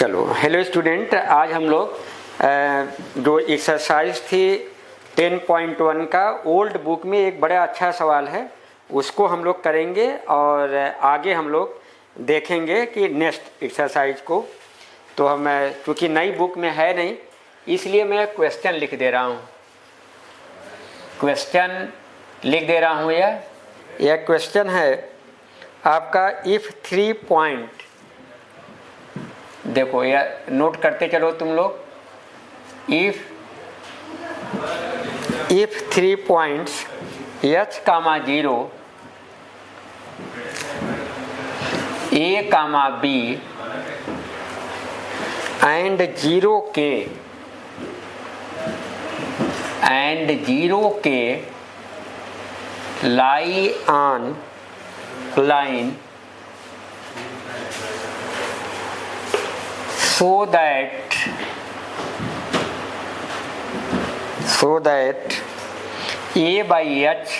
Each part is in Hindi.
चलो, हेलो स्टूडेंट। आज हम लोग जो एक्सरसाइज थी 10.1 का ओल्ड बुक में एक बड़ा अच्छा सवाल है, उसको हम लोग करेंगे और आगे हम लोग देखेंगे कि नेक्स्ट एक्सरसाइज को। तो हम क्योंकि नई बुक में है नहीं, इसलिए मैं क्वेश्चन लिख दे रहा हूँ। क्वेश्चन लिख दे रहा हूँ। यह क्वेश्चन है आपका। इफ़ 3 पॉइंट, देखो यह नोट करते चलो तुम लोग। If 3 points h, 0 a, b and 0k lie on line so that a by h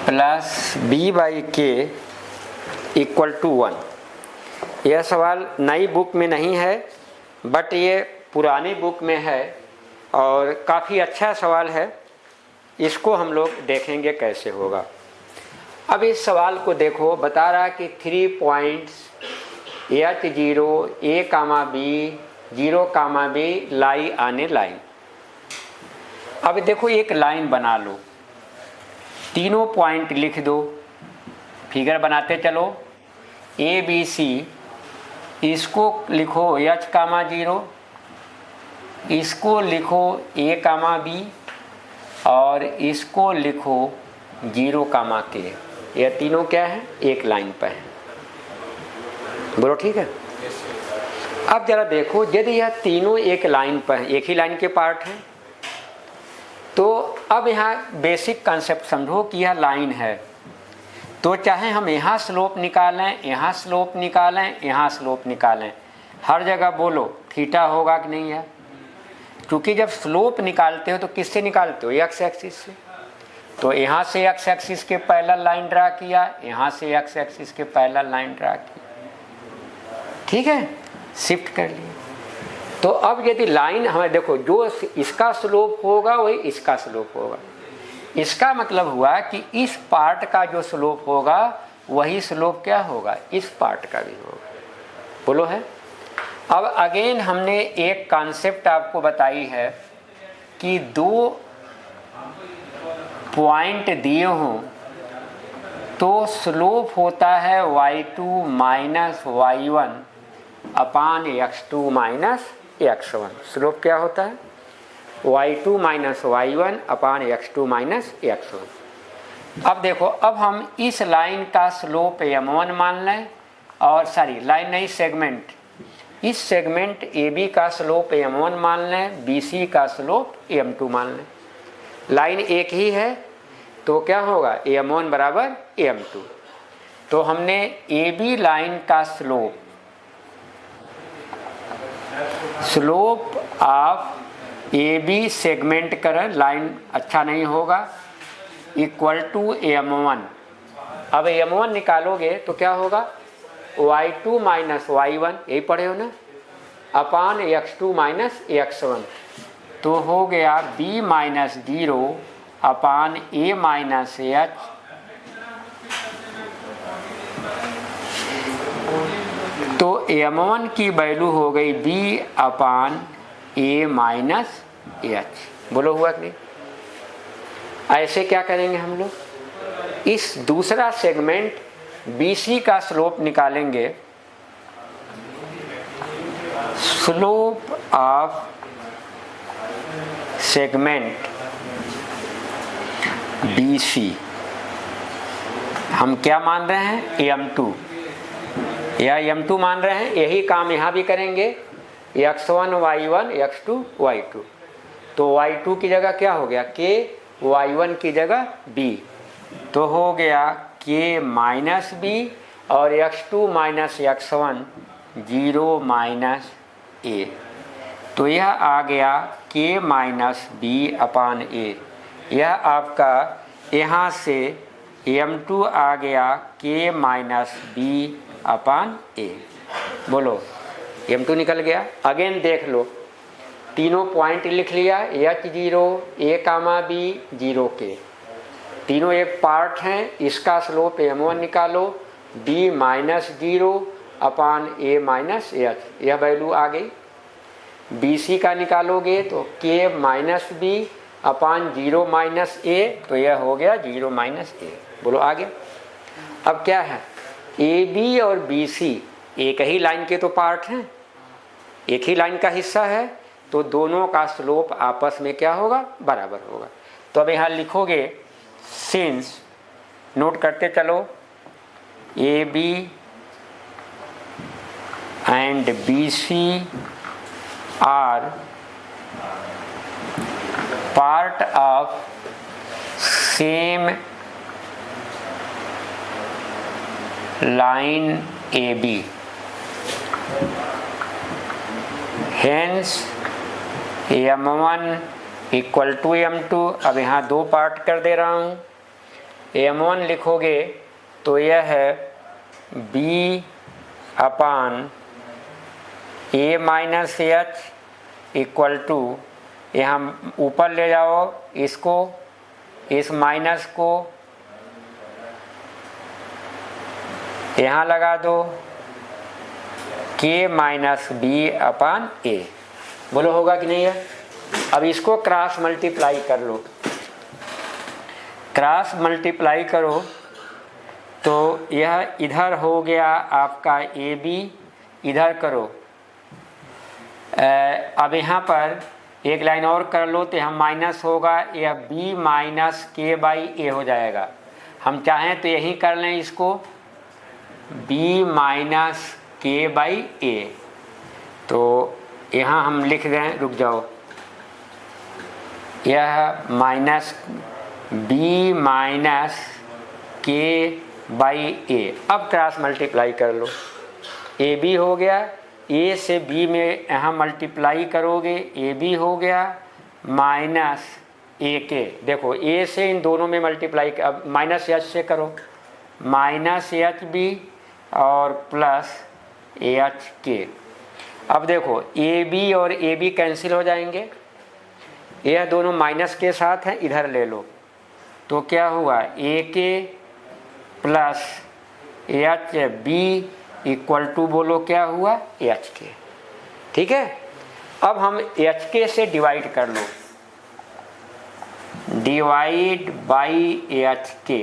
plus b by k equal to 1। यह सवाल नई बुक में नहीं है, बट ये पुरानी बुक में है और काफ़ी अच्छा सवाल है। इसको हम लोग देखेंगे कैसे होगा। अब इस सवाल को देखो, बता रहा कि 3 points h, 0 a, b 0, b लाई आने लाइन। अब देखो एक लाइन बना लो, तीनों पॉइंट लिख दो, फिगर बनाते चलो। a b c, इसको लिखो h, 0, इसको लिखो a, b और इसको लिखो 0, k। यह तीनों क्या है, एक लाइन पर है। बोलो ठीक है। अब जरा देखो, यदि यह तीनों एक लाइन पर है, एक ही लाइन के पार्ट हैं, तो अब यहाँ बेसिक कंसेप्ट समझो कि यह लाइन है। तो चाहे हम यहाँ स्लोप निकालें, यहाँ स्लोप निकालें, यहाँ स्लोप निकालें, हर जगह बोलो थीटा होगा कि नहीं है। क्योंकि जब स्लोप निकालते हो तो किससे निकालते हो, एक्स एक्सिस से। तो यहाँ से एक्स एक्सिस के पैरेलल लाइन ड्रा किया, यहाँ से एक्स एक्सिस के पैरेलल लाइन ड्रा की, ठीक है, शिफ्ट कर लिए। तो अब यदि लाइन हमें देखो, जो इसका स्लोप होगा वही इसका स्लोप होगा। इसका मतलब हुआ कि इस पार्ट का जो स्लोप होगा वही स्लोप क्या होगा, इस पार्ट का भी होगा। बोलो है। अब अगेन हमने एक कॉन्सेप्ट आपको बताई है कि दो पॉइंट दिए हों तो स्लोप होता है y2 माइनस y1 अपान x2 माइनस x1। स्लोप क्या होता है, y2 माइनस y1 अपान x2 माइनस x1। अब देखो, अब हम इस लाइन का स्लोप m1 मान लें, और सॉरी लाइन नहीं, सेगमेंट, इस सेगमेंट AB का स्लोप m1 मान लें, BC का स्लोप m2 मान लें। लाइन एक ही है तो क्या होगा, m1 बराबर m2। तो हमने AB लाइन का स्लोप ऑफ AB सेगमेंट कर लाइन अच्छा नहीं होगा, इक्वल टू m1। अब m1 निकालोगे तो क्या होगा, y2 माइनस y1, यही पढ़े हो ना, अपान x2 माइनस x1। तो हो गया b minus 0 upon a minus h तो m1 की वैल्यू हो गई b upon a minus h। बोलो हुआ कि नहीं। ऐसे क्या करेंगे हम लोग, इस दूसरा सेगमेंट BC का स्लोप निकालेंगे। स्लोप ऑफ सेगमेंट BC हम क्या मान रहे हैं, m2 या m2 मान रहे हैं। यही काम यहाँ भी करेंगे, x1 y1 x2 y2। तो y2 की जगह क्या हो गया, k, y1 की जगह b, तो हो गया k माइनस b और x2 minus x1 0 minus a। तो यह आ गया k minus b upon a। यह आपका यहाँ से m2 आ गया k माइनस बी अपान ए। बोलो m2 निकल गया। अगेन देख लो, तीनों पॉइंट लिख लिया, h0 a कामा बी 0 के, तीनों एक पार्ट हैं, इसका स्लोप m1 निकालो, b minus 0 upon a minus H, यह वैल्यू आ गई। bc का निकालोगे तो k माइनस बी अपान 0 माइनस ए, तो यह हो गया 0 माइनस ए। बोलो आ गया। अब क्या है, ए बी और बी सी एक ही लाइन के तो पार्ट हैं, एक ही लाइन का हिस्सा है, तो दोनों का स्लोप आपस में क्या होगा, बराबर होगा। तो अब यहाँ लिखोगे सिंस, नोट करते चलो, A B and B C are part of same line A B, hence m1 equal to m2। अब यहाँ दो पार्ट कर दे रहा हूँ, m1 लिखोगे तो यह है b upon a minus H equal to, यहाँ ऊपर ले जाओ इसको, इस माइनस को यहाँ लगा दो, k माइनस बी अपान ए। बोलो होगा कि नहीं है। अब इसको क्रॉस मल्टीप्लाई कर लो, क्रॉस मल्टीप्लाई करो तो यह इधर हो गया आपका ए बी, इधर करो। अब यहाँ पर एक लाइन और कर लो तो यहाँ माइनस होगा, यह b माइनस के बाई ए हो जाएगा। हम चाहें तो यही कर लें इसको, b माइनस के बाई ए। तो यहाँ हम लिख दें, रुक जाओ, यह माइनस b माइनस के बाई ए। अब क्रॉस मल्टीप्लाई कर लो, ए बी हो गया, ए से बी में यहाँ मल्टीप्लाई करोगे, ए बी हो गया माइनस ए के। देखो ए से इन दोनों में मल्टीप्लाई, अब माइनस एच से करो, माइनस एच बी और प्लस एच के। अब देखो ए बी और ए बी कैंसिल हो जाएंगे, यह दोनों माइनस के साथ हैं, इधर ले लो तो क्या हुआ, A K plus H B equal to, बोलो क्या हुआ, एच के। ठीक है। अब हम एच के से डिवाइड कर लो, डिवाइड बाई एच के।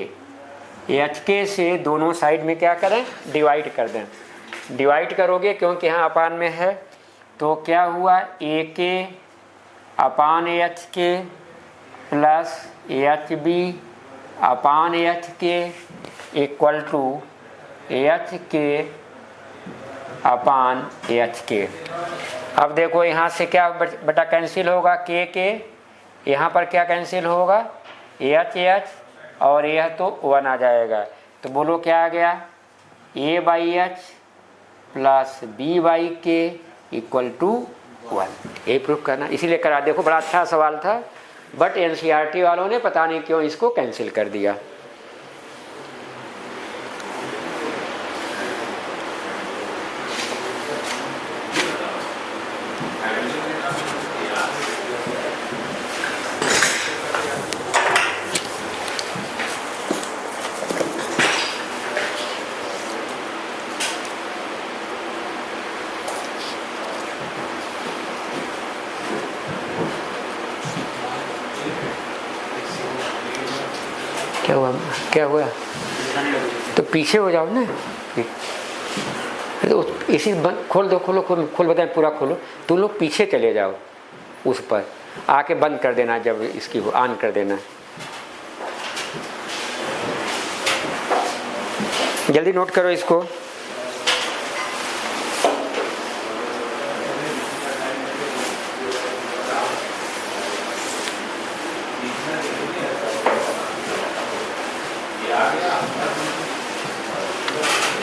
एच के से दोनों साइड में क्या करें, डिवाइड कर दें। डिवाइड करोगे क्योंकि यहाँ अपान में है, तो क्या हुआ, ए के अपान एच के प्लस एच बी अपान एच के इक्वल टू एच के अपान एच के। अब देखो यहाँ से क्या बटा कैंसिल होगा, के यहाँ पर क्या कैंसिल होगा, एच एच, और यह तो 1 आ जाएगा। तो बोलो क्या आ गया, A by H plus B by K equal to 1। यही प्रूफ करना, इसीलिए करा। देखो बड़ा अच्छा सवाल था, बट एनसीईआरटी वालों ने पता नहीं क्यों इसको कैंसिल कर दिया। क्या हुआ, तो पीछे हो जाओ ना, तो इसी खोल दो, खोल बताएं, पूरा खोलो। तुम लोग पीछे चले जाओ, उस पर आके बंद कर देना, जब इसकी ऑन कर देना। जल्दी नोट करो इसको।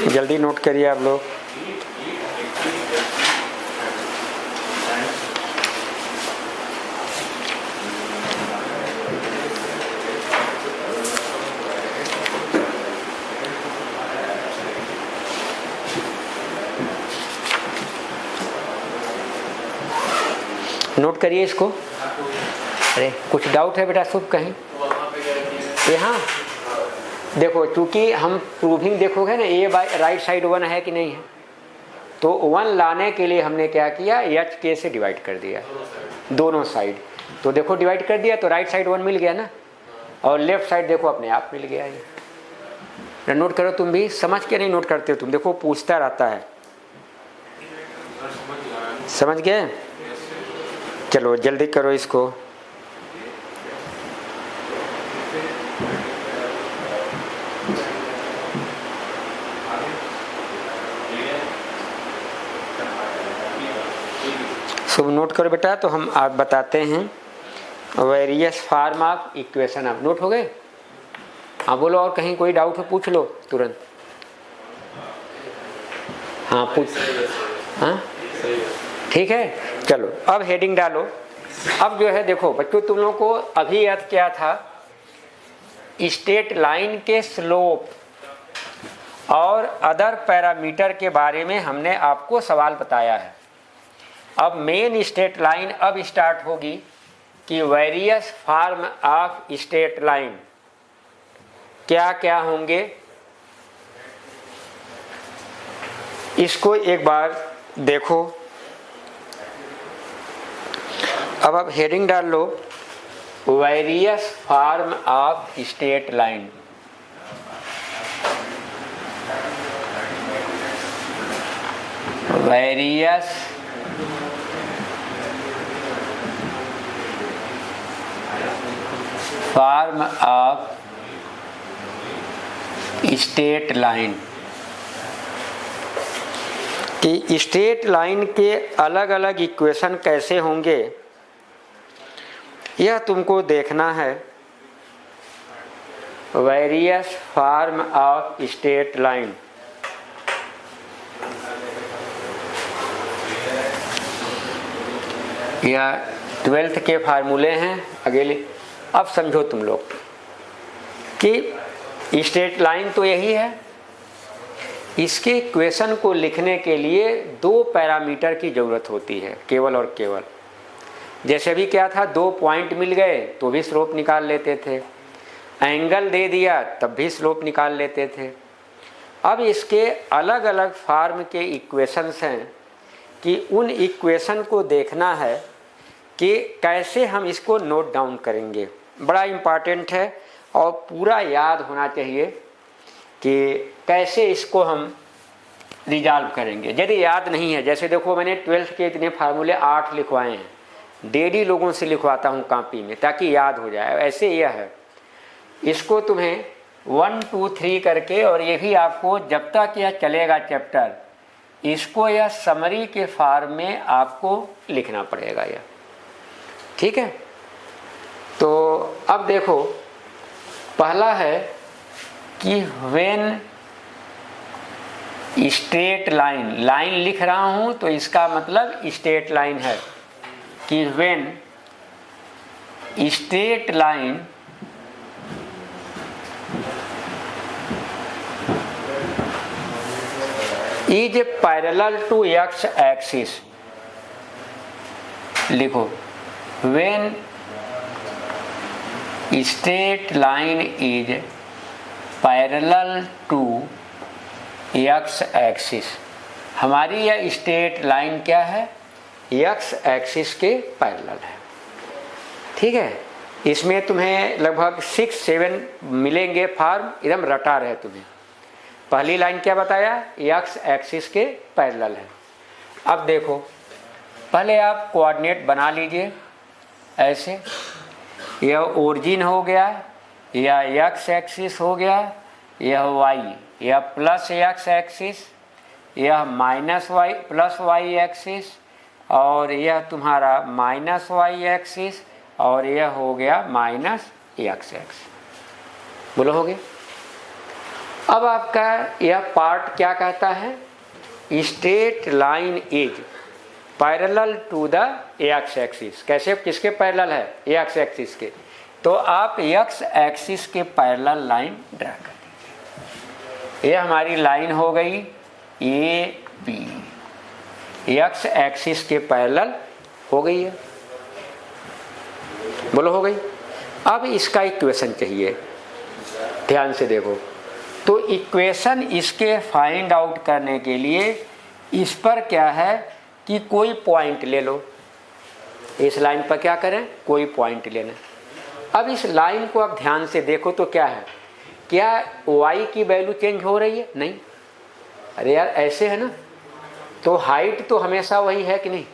जल्दी नोट करिए आप लोग। नोट करिए इसको। अरे कुछ डाउट है बेटा शुभ कहीं? यहाँ देखो, चूंकि हम प्रूविंग देखोगे ना, ए बाय राइट साइड 1 है कि नहीं है, तो 1 लाने के लिए हमने क्या किया, एच के से डिवाइड कर दिया दोनों साइड। तो देखो डिवाइड कर दिया तो राइट साइड 1 मिल गया ना, और लेफ्ट साइड देखो अपने आप मिल गया। ये नोट करो, तुम भी समझ के नहीं नोट करते हो तुम, देखो पूछता रहता है। समझ गए? चलो जल्दी करो इसको। सब नोट करो बेटा। तो हम आप बताते हैं वेरियस फॉर्म ऑफ इक्वेशन। आप नोट हो गए? हाँ बोलो, और कहीं कोई डाउट हो पूछ लो तुरंत। हाँ पूछ। हाँ ठीक है, चलो अब हेडिंग डालो। अब जो है देखो बच्चों, तुम लोगों को अभी याद क्या था, स्ट्रेट लाइन के स्लोप और अदर पैरामीटर के बारे में हमने आपको सवाल बताया है। अब मेन स्ट्रेट लाइन अब स्टार्ट होगी कि various form of straight line क्या क्या होंगे, इसको एक बार देखो। अब आप हेडिंग डाल लो, various form of straight line. Various form of straight line, कि स्ट्रेट लाइन के अलग अलग इक्वेशन कैसे होंगे यह तुमको देखना है। Various form of straight line, यह 12th के फार्मूले हैं अगले। अब समझो तुम लोग कि स्ट्रेट लाइन तो यही है, इसके इक्वेशन को लिखने के लिए 2 पैरामीटर की जरूरत होती है केवल और केवल। जैसे भी क्या था, 2 पॉइंट मिल गए तो भी स्लोप निकाल लेते थे, एंगल दे दिया तब भी स्लोप निकाल लेते थे। अब इसके अलग अलग फॉर्म के इक्वेशंस हैं कि उन इक्वेशन को देखना है कि कैसे हम इसको नोट डाउन करेंगे। बड़ा इम्पॉर्टेंट है और पूरा याद होना चाहिए कि कैसे इसको हम रिजॉल्व करेंगे। यदि याद नहीं है, जैसे देखो मैंने 12th के इतने फार्मूले 8 लिखवाए हैं, डेली लोगों से लिखवाता हूँ कॉपी में ताकि याद हो जाए। ऐसे यह है, इसको तुम्हें 1 2 3 करके, और ये भी आपको जब तक यह चलेगा चैप्टर, इसको यह समरी के फॉर्म में आपको लिखना पड़ेगा यह, ठीक है। तो अब देखो, पहला है कि व्हेन स्ट्रेट लाइन, लाइन लिख रहा हूं तो इसका मतलब स्ट्रेट लाइन है, कि when straight line is parallel to X axis. लिखो, when straight line is parallel to X axis. हमारी यह स्ट्रेट लाइन क्या है, एक्स एक्सिस के पैरेलल है, ठीक है। इसमें तुम्हें लगभग 6-7 मिलेंगे फॉर्म, एकदम रटा रहे तुम्हें। पहली लाइन क्या बताया, एक्स एक्सिस के पैरेलल है। अब देखो, पहले आप कोऑर्डिनेट बना लीजिए ऐसे, यह ओरिजिन हो गया, यह एक्स एक्सिस हो गया, यह वाई, यह प्लस एक्स एक्सिस, यह minus Y plus Y axis, और यह तुम्हारा माइनस वाई एक्सिस, और यह हो गया माइनस एक्स एक्स। बोलो हो गया। अब आपका यह पार्ट क्या कहता है, straight line is parallel to the X axis. कैसे, किसके पैरेलल है, एक्स एक्सिस के। तो आप एक्स एक्सिस के पैरेलल लाइन ड्रा कर दीजिए। ये हमारी लाइन हो गई ए बी, एक्स एक्सिस के पैरेलल हो गई है। बोलो हो गई। अब इसका इक्वेशन चाहिए, ध्यान से देखो। तो इक्वेशन इसके फाइंड आउट करने के लिए इस पर क्या है कि कोई पॉइंट ले लो। इस लाइन पर क्या करें, कोई पॉइंट लेना। अब इस लाइन को आप ध्यान से देखो तो क्या है, क्या y की वैल्यू चेंज हो रही है? नहीं। अरे यार ऐसे है ना, तो हाइट तो हमेशा वही है कि नहीं?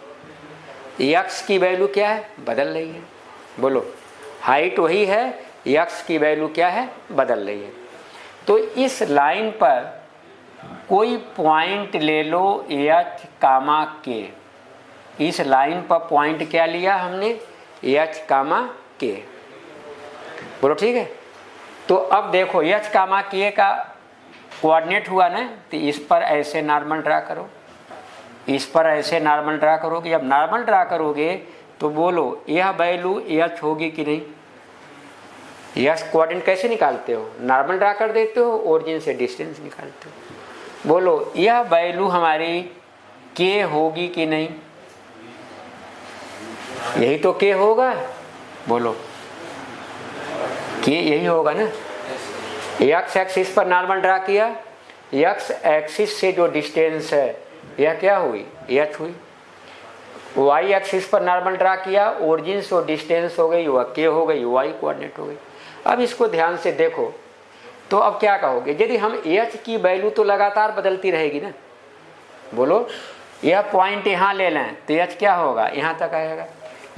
x की वैल्यू क्या है, बदल रही है। बोलो, हाइट वही है, x की वैल्यू क्या है, बदल रही है। तो इस लाइन पर कोई पॉइंट ले लो h, k। इस लाइन पर पॉइंट क्या लिया हमने, h, k। बोलो ठीक है। तो अब देखो h, k का कोऑर्डिनेट हुआ ना, तो इस पर ऐसे नॉर्मल ड्रा करो, इस पर ऐसे नॉर्मल ड्रा करोगे। जब नॉर्मल ड्रा करोगे तो बोलो यह वैल्यू h होगी कि नहीं। यह कोऑर्डिनेट कैसे निकालते हो, नॉर्मल ड्रा कर देते हो, ओरिजिन से डिस्टेंस निकालते हो। बोलो यह वैल्यू हमारी k होगी कि नहीं, यही तो k होगा। बोलो k यही होगा ना। x एक्सिस पर नॉर्मल ड्रा किया, x एक्सिस से जो डिस्टेंस है यह क्या हुई, h हुई। y एक्सिस पर नॉर्मल ड्रा किया, ओरिजिन से डिस्टेंस हो गई, वह k हो गई, y कोऑर्डिनेट हो गई। अब इसको ध्यान से देखो तो अब क्या कहोगे, यदि हम h की वैल्यू तो लगातार बदलती रहेगी ना। बोलो यह पॉइंट यहाँ ले लें तो h क्या होगा, यहाँ तक आएगा।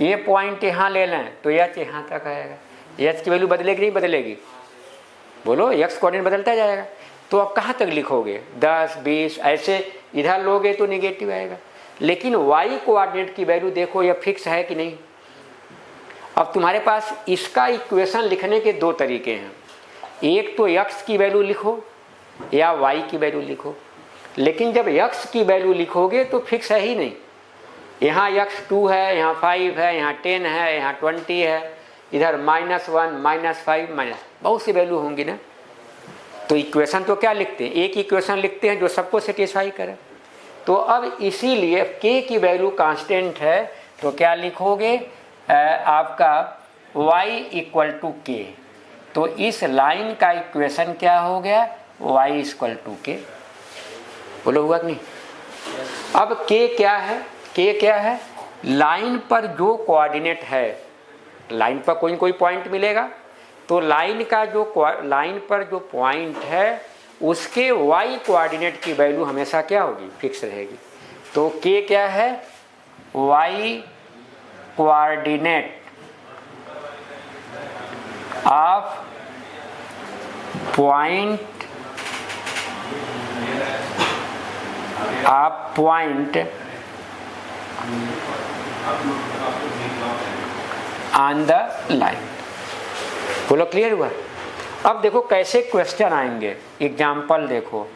ये पॉइंट यहाँ ले लें तो h यहाँ तक आएगा। h की वैल्यू बदलेगी नहीं बदलेगी? बोलो x कोऑर्डिनेट बदलता जाएगा। तो अब कहाँ तक लिखोगे, 10, 20 ऐसे इधर लोगे तो निगेटिव आएगा। लेकिन y कोऑर्डिनेट की वैल्यू देखो, यह फिक्स है कि नहीं। अब तुम्हारे पास इसका इक्वेशन लिखने के दो तरीके हैं, एक तो x की वैल्यू लिखो या y की वैल्यू लिखो। लेकिन जब x की वैल्यू लिखोगे तो फिक्स है ही नहीं, यहाँ x 2 है, यहाँ 5 है, यहाँ 10 है, यहाँ 20 है, इधर -1, -5 बहुत सी वैल्यू होंगी ना। तो इक्वेशन तो क्या लिखते हैं, एक इक्वेशन लिखते हैं जो सबको सेटिस्फाई करे। तो अब इसीलिए k की वैल्यू कांस्टेंट है, तो क्या लिखोगे आपका y = k। तो इस लाइन का इक्वेशन क्या हो गया, y = k। बोलो हुआ कि नहीं। अब k क्या है, k क्या है, लाइन पर जो कोऑर्डिनेट है, लाइन पर कोई न कोई पॉइंट मिलेगा, तो लाइन पर जो पॉइंट है उसके y कोऑर्डिनेट की वैल्यू हमेशा क्या होगी, फिक्स रहेगी। तो k क्या है, y coordinate of point on the line. बोलो क्लियर हुआ। अब देखो कैसे क्वेश्चन आएंगे, एग्जाम्पल देखो,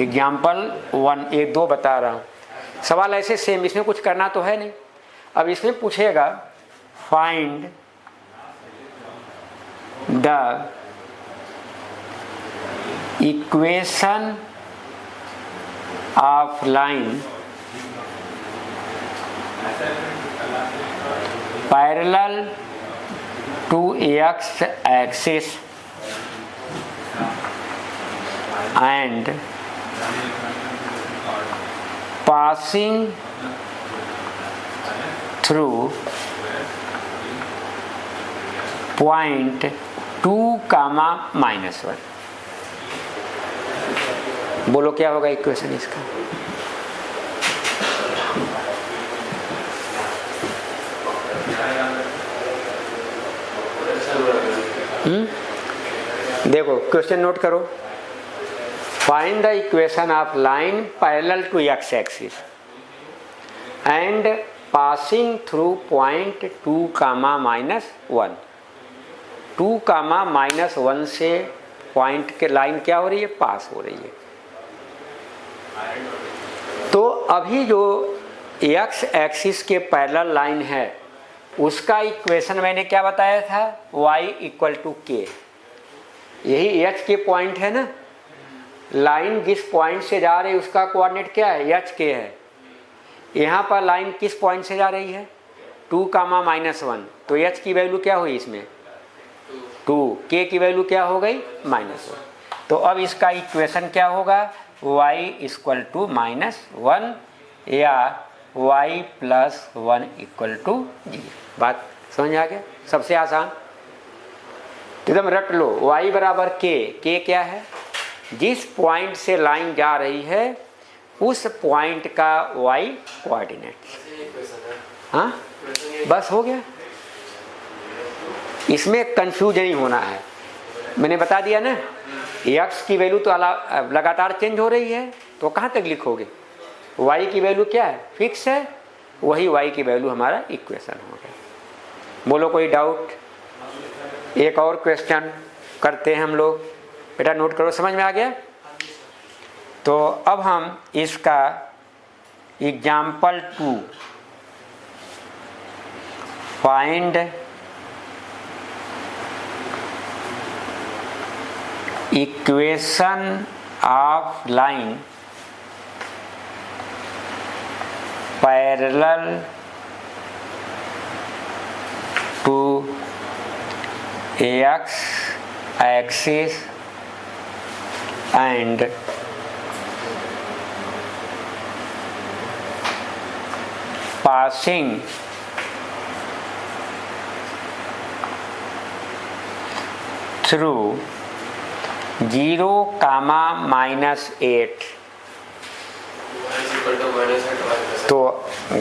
एग्जाम्पल 1, 1, 2 बता रहा हूँ। सवाल ऐसे सेम, इसमें कुछ करना तो है नहीं। अब इसमें पूछेगा find the equation of line parallel to x axis and passing through point 2, -1। बोलो क्या होगा इक्वेशन इसका। देखो क्वेश्चन नोट करो, find the equation of line parallel to x axis and passing through point 2, -1। 2, -1 से पॉइंट के लाइन क्या हो रही है, पास हो रही है। तो अभी जो x एक्सिस के पैरेलल लाइन है उसका इक्वेशन मैंने क्या बताया था, y = k। यही h के पॉइंट है ना, लाइन जिस पॉइंट से जा रही है उसका कोऑर्डिनेट क्या है, h k है। यहाँ पर लाइन किस पॉइंट से जा रही है, 2 कामा -1, तो h की वैल्यू क्या हुई इसमें 2, k की वैल्यू क्या हो गई -1। तो अब इसका इक्वेशन क्या होगा y इक्वल टू -1 या y प्लस 1 इक्वल टू 0। बात समझ आ गया, सबसे आसान एकदम रट लो। y बराबर k क्या है, जिस पॉइंट से लाइन जा रही है उस पॉइंट का y कोऑर्डिनेट। हाँ बस हो गया, इसमें कंफ्यूज नहीं होना है। मैंने बता दिया ना, x की वैल्यू तो लगातार चेंज हो रही है, तो कहाँ तक लिखोगे, y की वैल्यू क्या है फिक्स है, वही y की वैल्यू हमारा इक्वेशन हो गया। बोलो कोई डाउट। एक और क्वेश्चन करते हैं हम लोग, बेटा नोट करो, समझ में आ गया। तो अब हम इसका example 2 find equation of line parallel to x axis and passing through 0, -8। तो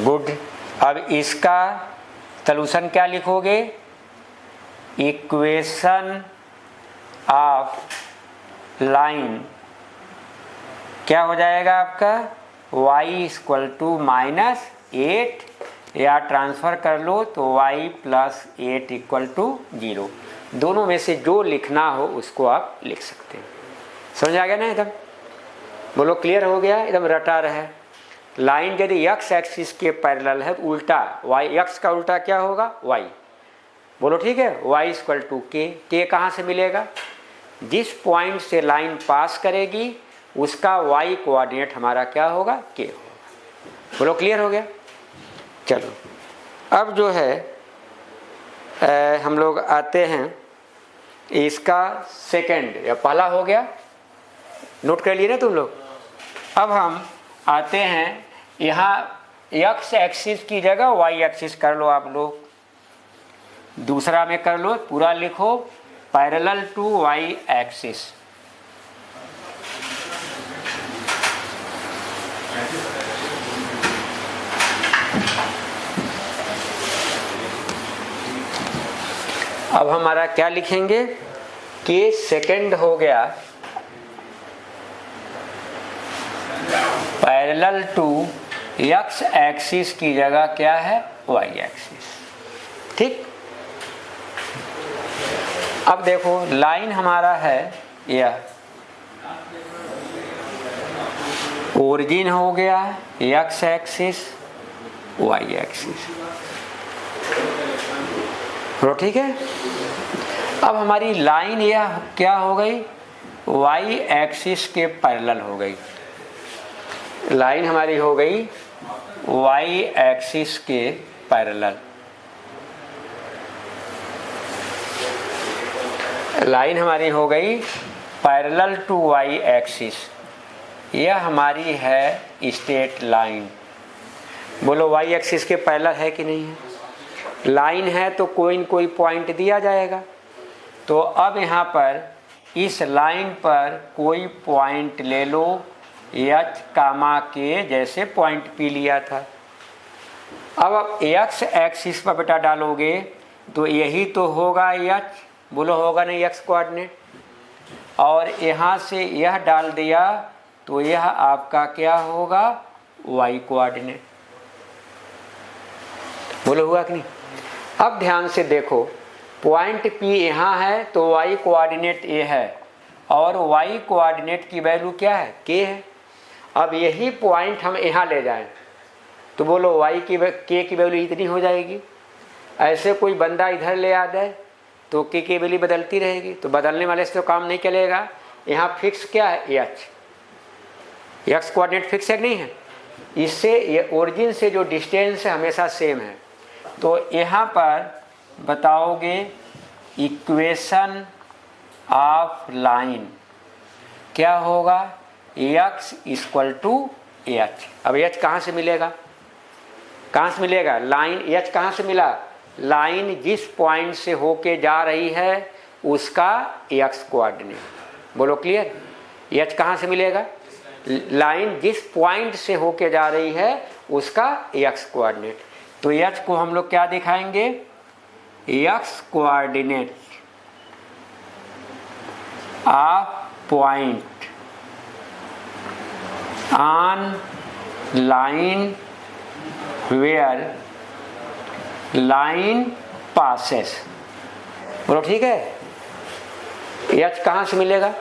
गुड, अब इसका सलूशन क्या लिखोगे, इक्वेशन ऑफ लाइन क्या हो जाएगा आपका y इक्वल टू -8, या ट्रांसफर कर लो तो y प्लस 8 इक्वल टू 0। दोनों में से जो लिखना हो उसको आप लिख सकते हैं। समझ आ गया ना एकदम, बोलो क्लियर हो गया, एकदम रटा रहे। लाइन यदि x एक्सिस के पैरेलल है तो उल्टा y, x का उल्टा क्या होगा y। बोलो ठीक है, y इक्वल टू k कहाँ से मिलेगा, जिस पॉइंट से लाइन पास करेगी उसका y कोऑर्डिनेट हमारा क्या होगा k होगा। बोलो क्लियर हो गया। चलो अब जो है हम लोग आते हैं इसका सेकंड, या पहला हो गया, नोट कर लिए ना तुम लोग। अब हम आते हैं यहाँ x एक्सिस की जगह y एक्सिस कर लो आप लोग, दूसरा में कर लो, पूरा लिखो पैरेलल टू y एक्सिस। अब हमारा क्या लिखेंगे कि सेकंड हो गया पैरेलल टू x एक्सिस की जगह क्या है y एक्सिस। ठीक, अब देखो लाइन हमारा है यह, ओरिजिन हो गया x एक्सिस y एक्सिस, तो ठीक है। अब हमारी लाइन यह क्या हो गई, y एक्सिस के पैरेलल हो गई। लाइन हमारी हो गई y एक्सिस के पैरेलल, लाइन हमारी हो गई पैरेलल टू y एक्सिस। यह हमारी है स्ट्रेट लाइन। बोलो y एक्सिस के पैरेलल है कि नहीं है, लाइन है तो कोई न कोई पॉइंट दिया जाएगा। तो अब यहाँ पर इस लाइन पर कोई पॉइंट ले लो, h कामा के जैसे पॉइंट P लिया था। अब x एक्सिस पर बेटा डालोगे तो यही तो होगा h, बोलो होगा नहीं x कोऑर्डिनेट, और यहाँ से यह डाल दिया तो यह आपका क्या होगा y कोऑर्डिनेट। बोलो हुआ कि नहीं। अब ध्यान से देखो, पॉइंट P यहाँ है तो y कोऑर्डिनेट a है, और y कोऑर्डिनेट की वैल्यू क्या है k है। अब यही पॉइंट हम यहाँ ले जाएं तो बोलो y की k की वैल्यू इतनी हो जाएगी। ऐसे कोई बंदा इधर ले आ जाए तो k की वैल्यू बदलती रहेगी, तो बदलने वाले से तो काम नहीं चलेगा। यहाँ फिक्स क्या है x कोऑर्डिनेट फिक्स है नहीं है, इससे ये ओरिजिन से जो डिस्टेंस है हमेशा सेम है। तो यहाँ पर बताओगे इक्वेशन ऑफ लाइन क्या होगा, x इक्वल टू एच। अब h कहाँ से मिलेगा, कहाँ से मिलेगा, लाइन h कहाँ से मिला, लाइन जिस पॉइंट से होके जा रही है उसका x कोऑर्डिनेट। बोलो क्लियर, h कहाँ से मिलेगा, लाइन जिस पॉइंट से होके जा रही है उसका x कोऑर्डिनेट। तो h को हम लोग क्या दिखाएंगे, x coordinate of point on line where line passes. बोलो ठीक है, एच कहाँ से मिलेगा,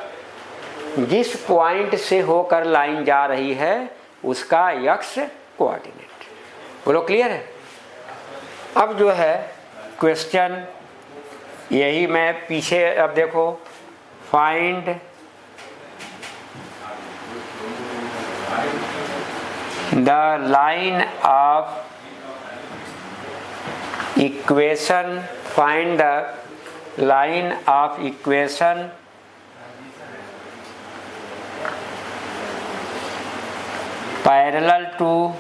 जिस पॉइंट से होकर लाइन जा रही है उसका एक्स कोऑर्डिनेट। बोलो क्लियर है। अब जो है क्वेश्चन यही मैं पीछे, अब देखो find the line of equation, find the line of equation parallel to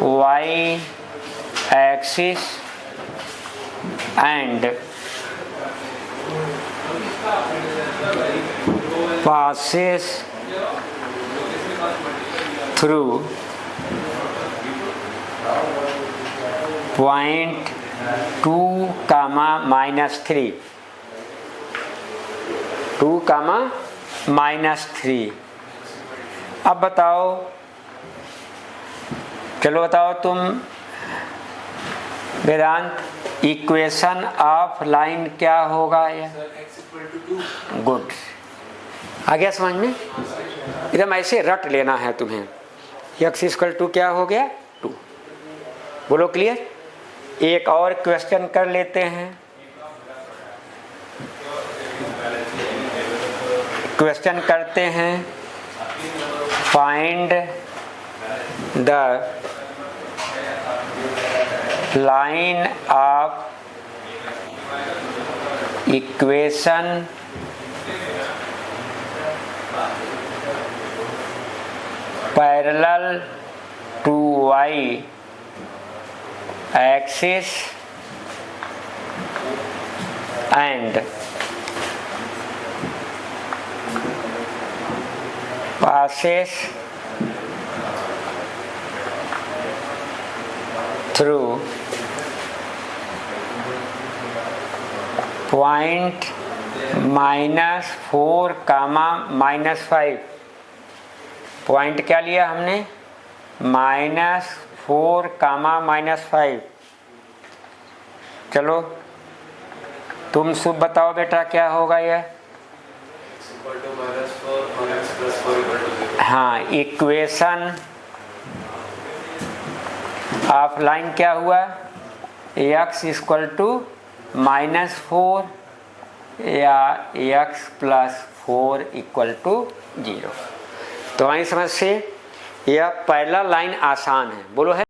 y axis and passes through point 2, -3, 2, -3। अब बताओ, चलो बताओ तुम वेदांत, इक्वेशन ऑफ लाइन क्या होगा, गुड, आ गया समझ में, एकदम ऐसे रट लेना है तुम्हें। x इक्वल टू क्या हो गया, 2। बोलो क्लियर। एक और क्वेश्चन कर लेते हैं। क्वेश्चन करते हैं, find the line of equation parallel to y axis and passes through point -4, -5। Point क्या लिया हमने, -4, -5। चलो तुम सब बताओ बेटा क्या होगा यह, हाँ इक्वेशन ऑफ लाइन क्या हुआ, x इक्वल टू -4 या x + 4 इक्वल टू 0। तो हमारी समझ से यह पहला लाइन आसान है। बोलो है।